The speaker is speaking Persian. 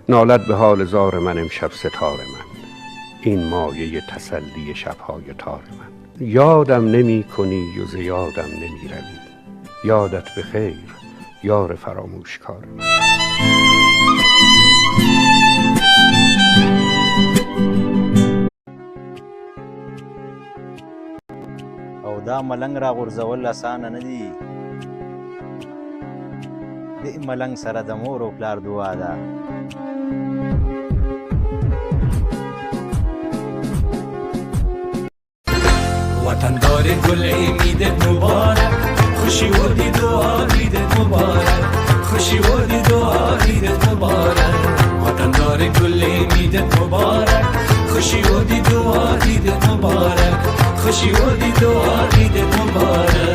نالد به حال زار من امشب ستاره من، این مایه تسلی شبهای تار من. یادم نمی کنی و ز یادم نمی روی، یادت به خیر یار فراموشکار من. او دا ملنګ را غورځول اسانه نه دي. دې ملنګ سره د مور او پلار دعا ده. وطن دار گل عیدت مبارک، خوشی و دید و عیدت مبارک، خوشی و دید و عیدت مبارک. وطن دار گل عیدت مبارک، خوشی و دید و عیدت مبارک، خوشی و دید و عیدت مبارک.